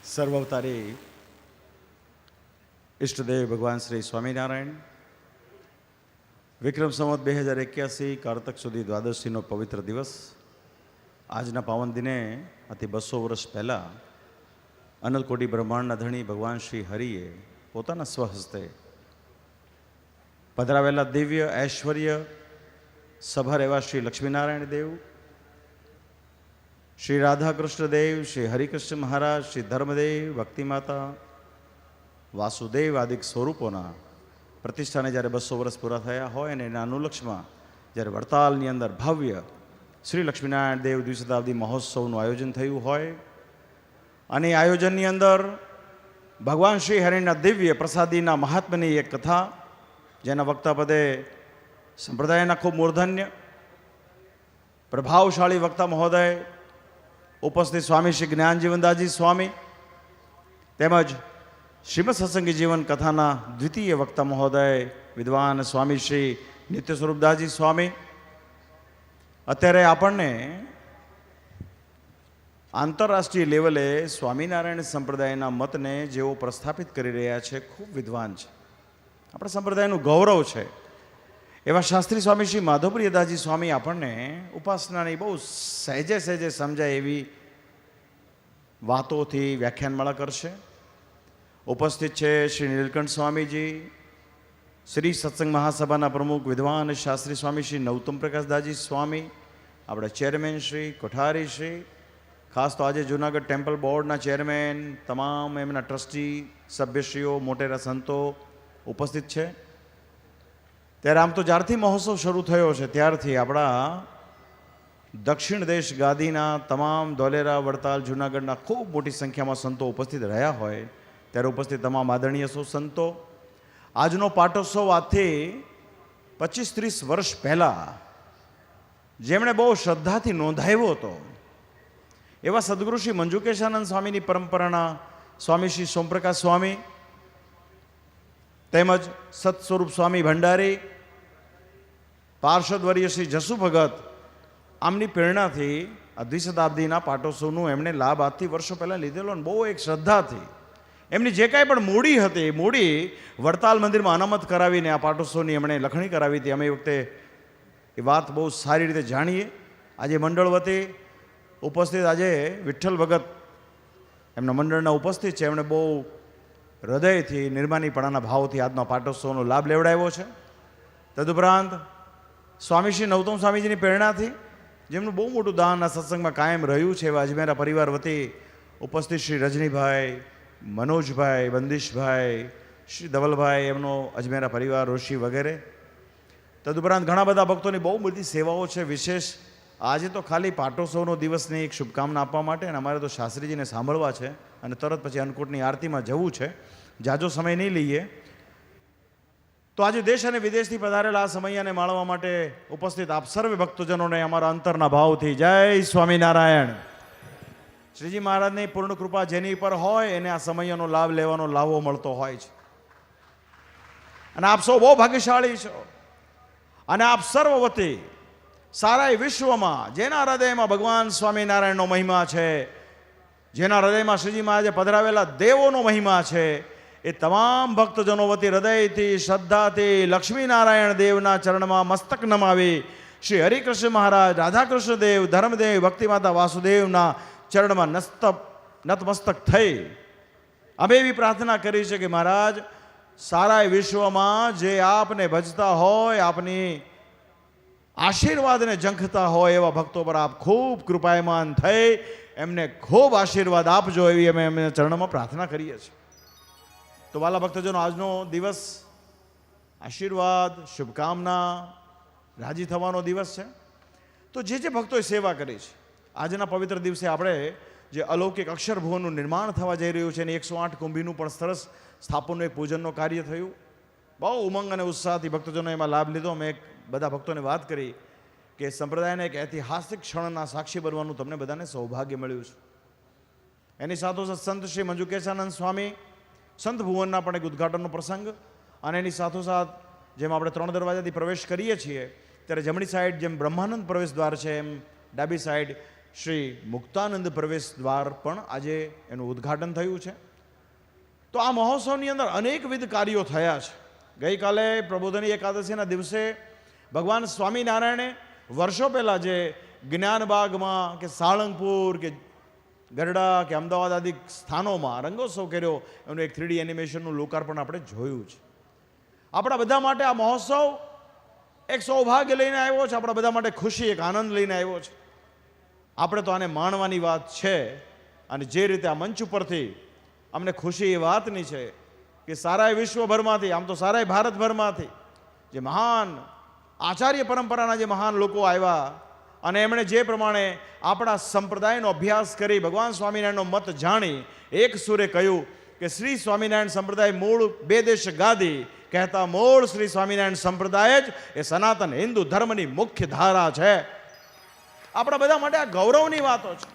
સર્વઅવતારી ઈષ્ટદેવ ભગવાન શ્રી સ્વામિનારાયણ વિક્રમ સંવત 2081 કારતક સુધી દ્વાદશીનો પવિત્ર દિવસ. આજના પાવન દિને આથી 200 વર્ષ પહેલાં અનલકોટી બ્રહ્માંડના ધણી ભગવાન શ્રી હરિએ પોતાના સ્વહસ્તે પધરાવેલા દિવ્ય ઐશ્વર્ય સભર એવા શ્રી લક્ષ્મીનારાયણ દેવ, શ્રી રાધાકૃષ્ણ દેવ, શ્રી હરિકૃષ્ણ મહારાજ, શ્રી ધર્મદેવ, ભક્તિમાતા, વાસુદેવ આદિક સ્વરૂપોના પ્રતિષ્ઠાને જ્યારે 200 વર્ષ પૂરા થયા હોય અને એના અનુલક્ષમાં જ્યારે વડતાલની અંદર ભવ્ય શ્રી લક્ષ્મીનારાયણ દેવ દ્વિશતાબ્દી મહોત્સવનું આયોજન થયું હોય અને એ આયોજનની અંદર ભગવાન શ્રી હરિના દિવ્ય પ્રસાદીના મહાત્મ્યની એક કથા, જેના વક્તા પદે સંપ્રદાયના ખૂબ મૂર્ધન્ય પ્રભાવશાળી વક્તા મહોદય ઉપસ્થિત સ્વામી શ્રી જ્ઞાનજીવનદાસજી સ્વામી તેમજ શ્રીમદ સત્સંગી જીવન કથાના દ્વિતીય વક્તા મહોદય વિદ્વાન સ્વામી શ્રી નિત્ય સ્વરૂપદાસજી સ્વામી અત્યારે આપણને આંતરરાષ્ટ્રીય લેવલે સ્વામિનારાયણ સંપ્રદાયના મતને જેઓ પ્રસ્થાપિત કરી રહ્યા છે, ખૂબ વિદ્વાન છે, આપણા સંપ્રદાયનું ગૌરવ છે એવા શાસ્ત્રી સ્વામી શ્રી માધવપ્રિયદાસજી સ્વામી આપણને ઉપાસનાની બહુ સહેજે સહેજે સમજાય એવી વાતોથી વ્યાખ્યાનમાળા કરશે. ઉપસ્થિત છે શ્રી નીલકંઠ સ્વામીજી, શ્રી સત્સંગ મહાસભાના પ્રમુખ વિદ્વાન શાસ્ત્રી સ્વામી શ્રી નવતમ પ્રકાશદાસજી સ્વામી, આપણા ચેરમેન શ્રી કોઠારી શ્રી, ખાસ તો આજે જૂનાગઢ ટેમ્પલ બોર્ડના ચેરમેન, તમામ એમના ટ્રસ્ટી સભ્યશ્રીઓ, મોટેરા સંતો ઉપસ્થિત છે. ત્યારે આમ તો જ્યારથી મહોત્સવ શરૂ થયો છે ત્યારથી આપણા દક્ષિણ દેશ ગાદીના તમામ ધોલેરા, વડતાલ, જૂનાગઢના ખૂબ મોટી સંખ્યામાં સંતો ઉપસ્થિત રહ્યા હોય ત્યારે ઉપસ્થિત તમામ આદરણીય સૌ સંતો, આજનો પાટોત્સવ આજથી 25-30 વર્ષ પહેલાં જેમણે બહુ શ્રદ્ધાથી નોંધાવ્યો હતો એવા સદગુરુ શ્રી મંજુકેશાનંદ સ્વામીની પરંપરાના સ્વામી શ્રી સોમપ્રકાશ સ્વામી તેમજ સત સ્વરૂપ સ્વામી ભંડારી, પાર્ષદવર્ય શ્રી જસુ ભગત, આમની પ્રેરણાથી આ દ્વિશતાબ્દીના પાટોત્સવનું એમણે લાભ આજથી વર્ષો પહેલાં લીધેલો અને બહુ એક શ્રદ્ધાથી એમની જે કાંઈ પણ મૂડી હતી એ મૂડી વડતાલ મંદિરમાં અનામત કરાવીને આ પાટોત્સવની એમણે લખણી કરાવી હતી. અમે એ વખતે એ વાત બહુ સારી રીતે જાણીએ. આજે મંડળ વતી ઉપસ્થિત આજે વિઠ્ઠલ ભગત એમના મંડળના ઉપસ્થિત છે, એમણે બહુ હૃદયથી નિર્માનીપણાના ભાવથી આજનો પાટોત્સવનો લાભ લેવડાવ્યો છે. તદુપરાંત સ્વામી શ્રી નવતમ સ્વામીજીની પ્રેરણાથી જેમનું બહુ મોટું દાન આ સત્સંગમાં કાયમ રહ્યું છે એવા અજમેરા પરિવાર વતી ઉપસ્થિત શ્રી રજનીભાઈ, મનોજભાઈ, બંદીશભાઈ, શ્રી ધવલભાઈ, એમનો અજમેરા પરિવાર, ઋષિ વગેરે. તદુપરાંત ઘણા બધા ભક્તોની બહુ બધી સેવાઓ છે. વિશેષ આજે તો ખાલી પાટોત્સવનો દિવસની એક શુભકામના આપવા માટે અને અમારે તો શાસ્ત્રીજીને સાંભળવા છે અને તરત પછી અન્નકૂટની આરતીમાં જવું છે, જાજો સમય નહીં લઈએ. તો આજે દેશ અને વિદેશથી પધારેલા આ સમયાને માણવા માટે ઉપસ્થિત આપ સર્વે ભક્તજનોને અમારા અંતરના ભાવથી જય સ્વામિનારાયણ. શ્રીજી મહારાજની પૂર્ણ કૃપા જેની પર હોય એને આ સમયનો લાભ લેવાનો લાવો મળતો હોય છે અને આપ સૌ બહુ ભાગ્યશાળી છો. અને આપ સર્વ વતી સારા વિશ્વમાં જેના હૃદયમાં ભગવાન સ્વામિનારાયણનો મહિમા છે, જેના હૃદયમાં શ્રીજી મહારાજે પધરાવેલા દેવોનો મહિમા છે, એ તમામ ભક્તજનો વતી હૃદયથી શ્રદ્ધાથી લક્ષ્મીનારાયણ દેવના ચરણમાં મસ્તક નમાવી શ્રી હરિકૃષ્ણ મહારાજ, રાધાકૃષ્ણ દેવ, ધર્મદેવ, ભક્તિમાતા વાસુદેવના ચરણમાં નતમસ્તક થઈ અમે એવી પ્રાર્થના કરી છે કે મહારાજ સારા વિશ્વમાં જે આપને ભજતા હોય, આપની આશીર્વાદને ઝંખતા હોય એવા ભક્તો પર આપ ખૂબ કૃપાયમાન થઈ એમને ખૂબ આશીર્વાદ આપજો એવી અમે એમના ચરણોમાં પ્રાર્થના કરીએ છીએ. તો વાલા ભક્તજનો, આજનો દિવસ આશીર્વાદ, શુભકામના, રાજી થવાનો દિવસ છે. તો જે ભક્તોએ સેવા કરી છે આજના પવિત્ર દિવસે આપણે જે અલૌકિક અક્ષરભુવનનું નિર્માણ થવા જઈ રહ્યું છે અને 108 કુંભીનું પણ સરસ સ્થાપનનું એક પૂજનનું કાર્ય થયું. બહુ ઉમંગ અને ઉત્સાહથી ભક્તજનો એમાં લાભ લીધો. મેં બધા ભક્તોને વાત કરી કે સંપ્રદાયના એક ઐતિહાસિક ક્ષણના સાક્ષી બનવાનું તમને બધાને સૌભાગ્ય મળ્યું છે. એની સાથોસાથ સંત શ્રી મંજુકેશાનંદ સ્વામી સંત ભુવનના પણ એક ઉદ્ઘાટનનો પ્રસંગ અને એની સાથોસાથ જેમ આપણે 3 દરવાજાથી પ્રવેશ કરીએ છીએ ત્યારે જમણી સાઈડ જેમ બ્રહ્માનંદ પ્રવેશ દ્વાર છે એમ ડાબી સાઈડ શ્રી મુક્તાનંદ પ્રવેશ દ્વાર પણ આજે એનું ઉદ્ઘાટન થયું છે. તો આ મહોત્સવની અંદર અનેકવિધ કાર્યો થયા છે. ગઈકાલે પ્રબોધની એકાદશીના દિવસે ભગવાન સ્વામિનારાયણે વર્ષો પહેલાં જે જ્ઞાનબાગમાં કે સાળંગપુર કે ગરડા કે અમદાવાદ આદિ સ્થાનોમાં રંગોત્સવ કર્યો, એનું એક 3D એનિમેશનનું લોકાર્પણ આપણે જોયું છે. આપણા બધા માટે આ મહોત્સવ એક સૌભાગ્ય લઈને આવ્યો છે, આપણા બધા માટે ખુશી, એક આનંદ લઈને આવ્યો છે. આપણે તો આને માણવાની વાત છે. અને જે રીતે આ મંચ ઉપરથી અમને ખુશી એ વાતની છે કે સારાય વિશ્વભરમાંથી, આમ તો સારાય ભારતભરમાંથી જે મહાન આચાર્ય પરંપરાના જે મહાન લોકો આવ્યા અને એમણે જે પ્રમાણે આપણા સંપ્રદાયનો અભ્યાસ કરી ભગવાન સ્વામિનારાયણનો મત જાણી એક સુરે કહ્યું કે શ્રી સ્વામિનારાયણ સંપ્રદાય મૂળ બે દેશ ગાદી, કહેતા મૂળ શ્રી સ્વામિનારાયણ સંપ્રદાય જ એ સનાતન હિન્દુ ધર્મની મુખ્ય ધારા છે. આપણા બધા માટે આ ગૌરવની વાતો છે.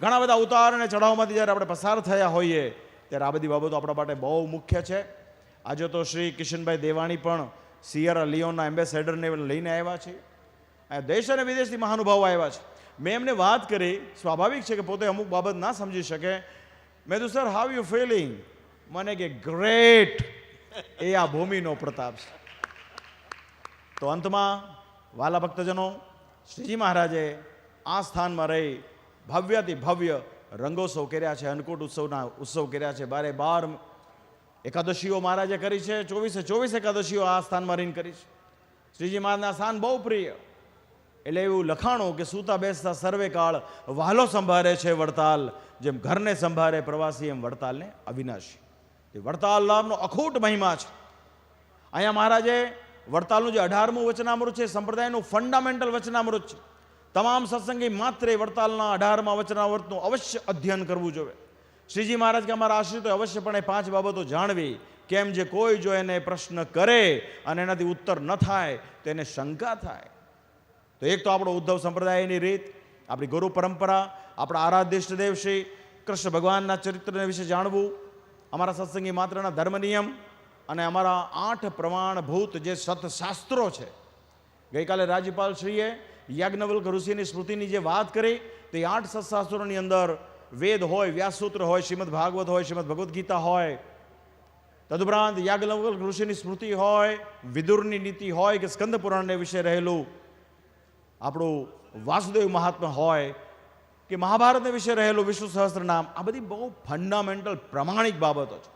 ઘણા બધા ઉતાર અને ચઢાવમાંથી જ્યારે આપણે પસાર થયા હોઈએ ત્યારે આ બધી બાબતો આપણા માટે બહુ મુખ્ય છે. આજે તો શ્રી કિશનભાઈ દેવાણી પણ સિયરા લિયોનના એમ્બેસેડરને લઈને આવ્યા છે. દેશ અને વિદેશથી મહાનુભાવો આવ્યા છે. મેં એમને વાત કરી, સ્વાભાવિક છે કે પોતે અમુક બાબત ના સમજી શકે. મેં તો સર હાવ યુ ફીલિંગ? મને કે ગ્રેટ, એ આ ભૂમિનો પ્રતાપ છે. તો અંતમાં વાલા ભક્તજનો, શ્રીજી મહારાજે આ સ્થાનમાં રહી ભવ્યથી ભવ્ય રંગોત્સવ કર્યા છે, અન્નકૂટ ઉત્સવ કર્યા છે. 12 એકાદશીઓ મહારાજે કરી છે, 24 એકાદશીઓ આ સ્થાનમાં રહીને કરી છે. શ્રીજી મહારાજના સ્થાન બહુ પ્રિય. એટલે એવું લખાણું કે સૂતા બેસતા સર્વે કાળ વહાલો સંભાળે છે વડતાલ, જેમ ઘરને સંભાળે પ્રવાસી એમ વડતાલને અવિનાશી. એ વડતાલ નામનો અખૂટ મહિમા છે. અહીંયા મહારાજે વડતાલનું જે 18મું વચનામૃત છે, સંપ્રદાયનું ફંડામેન્ટલ વચનામૃત છે. તમામ સત્સંગી માત્ર વડતાલના 18મા વચનામૃતનું અવશ્ય અધ્યયન કરવું જોઈએ. શ્રીજી મહારાજ કે અમારા આશ્રિતો અવશ્યપણે 5 બાબતો જાણવી. કેમ જે કોઈ જો એને પ્રશ્ન કરે અને એનાથી ઉત્તર ન થાય તો એને શંકા થાય. તો એક તો આપણો ઉદ્ધવ સંપ્રદાયની રીત, આપણી ગુરુ પરંપરા, આપણા આરાધ્ય ઇષ્ટદેવ શ્રી કૃષ્ણ ભગવાનના ચરિત્રને વિશે જાણવું, અમારા સત્સંગી માત્રના ધર્મ નિયમ અને અમારા 8 પ્રમાણભૂત જે સતશાસ્ત્રો છે. ગઈકાલે રાજ્યપાલશ્રીએ યાજ્ઞવલ્ક ઋષિની સ્મૃતિની જે વાત કરી, તો એ 8 સતશાસ્ત્રોની અંદર વેદ હોય, વ્યાસસૂત્ર હોય, શ્રીમદ ભાગવત હોય, શ્રીમદ ભગવદ્ ગીતા હોય, તદુપરાંત યાજ્ઞવલ્ક ઋષિની સ્મૃતિ હોય, વિદુરની નીતિ હોય કે સ્કંદ પુરાણને વિશે રહેલું આપણું વાસુદેવ મહાત્મા હોય કે મહાભારતને વિશે રહેલું વિષ્ણુ સહસ્ત્ર નામ, આ બધી બહુ ફંડામેન્ટલ પ્રમાણિક બાબતો છે.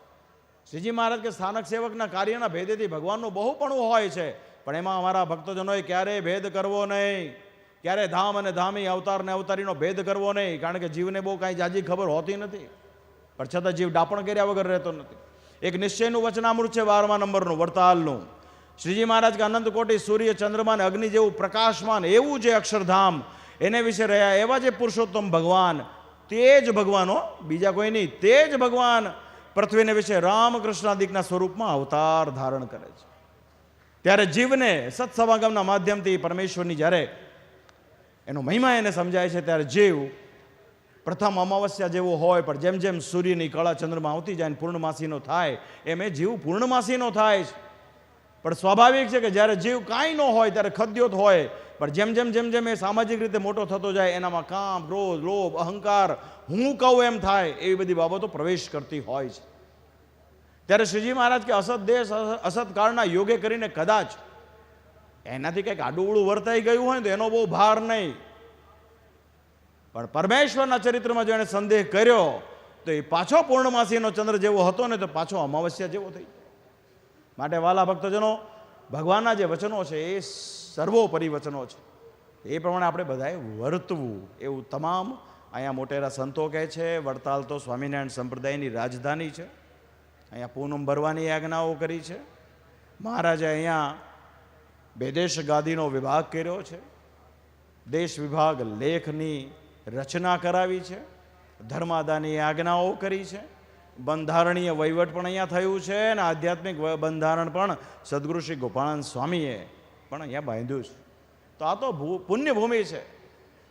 શ્રીજી મહારાજ કે સ્થાનક સેવકના કાર્યના ભેદેથી ભગવાનનું બહુપણું હોય છે, પણ એમાં અમારા ભક્તજનોએ ક્યારેય ભેદ કરવો નહીં, ક્યારેય ધામ અને ધામી, અવતાર ને અવતારીનો ભેદ કરવો નહીં. કારણ કે જીવને બહુ કાંઈ જાજી ખબર હોતી નથી, પણ છતાં જીવ ડાપણ કર્યા વગર રહેતો નથી. એક નિશ્ચયનું વચનામૃત છે 12મા નંબરનું વડતાલનું. શ્રીજી મહારાજ કે અનંત કોટી સૂર્ય ચંદ્રમાન અગ્નિ જેવું પ્રકાશમાન એવું જે અક્ષરધામ, એને વિશે રહ્યા એવા જે પુરુષોત્તમ ભગવાન, તે જ ભગવાનો, બીજા કોઈ નહીં, તે જ ભગવાન પૃથ્વીને વિશે રામકૃષ્ણાદિકના સ્વરૂપમાં અવતાર ધારણ કરે છે. ત્યારે જીવને સત્સમાગમના માધ્યમથી પરમેશ્વરની જ્યારે એનો મહિમા એને સમજાય છે, ત્યારે જીવ પ્રથમ અમાવસ્યા જેવો હોય, પણ જેમ જેમ સૂર્યની કળા ચંદ્રમાં આવતી જાય પૂર્ણમાસીનો થાય, એમ એ જીવ પૂર્ણમાસીનો થાય છે. પણ સ્વાભાવિક છે કે જ્યારે જીવ કાંઈ ન હોય ત્યારે ખદ્યોત હોય, પણ જેમ જેમ જેમ જેમ એ સામાજિક રીતે મોટો થતો જાય એનામાં કામ, ક્રોધ, લોભ, અહંકાર, હું કહું એમ થાય, એવી બધી બાબતો પ્રવેશ કરતી હોય છે. ત્યારે શ્રીજી મહારાજ કે અસત દેશ અસત કાળના યોગે કરીને કદાચ એનાથી કંઈક આડુંવડું વર્તાઈ ગયું હોય તો એનો બહુ ભાર નહીં, પણ પરમેશ્વરના ચરિત્રમાં જો એને સંદેહ કર્યો તો એ પાછો પૂર્ણમાસીનો ચંદ્ર જેવો હતો ને તો પાછો અમાવસ્યા જેવો થઈ. માટે વાલા ભક્તજનો, ભગવાનના જે વચનો છે એ સર્વોપરી વચનો છે, એ પ્રમાણે આપણે બધાએ વર્તવું એવું તમામ અહીંયા મોટેરા સંતો કહે છે. વડતાલ તો સ્વામિનારાયણ સંપ્રદાયની રાજધાની છે. અહીંયા પૂનમ ભરવાની આજ્ઞાઓ કરી છે. મહારાજે અહીંયા બેદેશ ગાદીનો વિભાગ કર્યો છે, દેશ વિભાગ લેખની રચના કરાવી છે, ધર્માદાની આજ્ઞાઓ કરી છે, બંધારણીય વહીવટ પણ અહીંયા થયું છે અને આધ્યાત્મિક બંધારણ પણ સદગુરુ શ્રી ગોપાળાનંદ સ્વામીએ પણ અહીંયા બાંધ્યું છે. તો આ તો પુણ્યભૂમિ છે.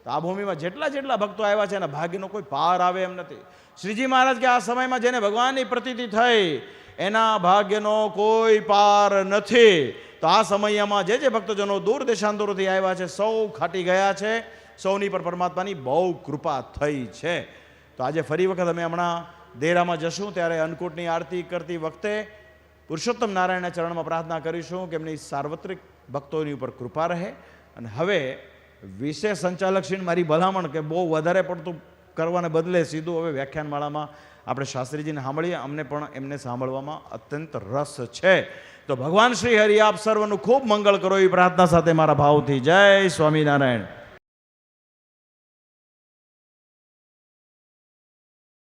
તો આ ભૂમિમાં જેટલા જેટલા ભક્તો આવ્યા છે એના ભાગ્યનો કોઈ પાર આવે એમ નથી. શ્રીજી મહારાજ કે આ સમયમાં જેને ભગવાનની પ્રતીતિ થઈ એના ભાગ્યનો કોઈ પાર નથી. તો આ સમયમાં જે ભક્તજનો દૂર દેશાંતરોથી આવ્યા છે સૌ ખાટી ગયા છે. સૌની પર પરમાત્માની બહુ કૃપા થઈ છે. તો આજે ફરી વખત અમે હમણાં દેરામાં જશું ત્યારે અન્નકૂટની આરતી કરતી વખતે પુરુષોત્તમ નારાયણના ચરણમાં પ્રાર્થના કરીશું કે એમની સાર્વત્રિક ભક્તોની ઉપર કૃપા રહે. અને હવે વિશેષ સંચાલકશ્રીને મારી ભલામણ કે બહુ વધારે પડતું કરવાને બદલે સીધું હવે વ્યાખ્યાનમાળામાં આપણે શાસ્ત્રીજીને સાંભળીએ. અમને પણ એમને સાંભળવામાં અત્યંત રસ છે. તો ભગવાન શ્રી હરિ આપ સર્વનું ખૂબ મંગળ કરો એ પ્રાર્થના સાથે મારા ભાવથી જય સ્વામિનારાયણ.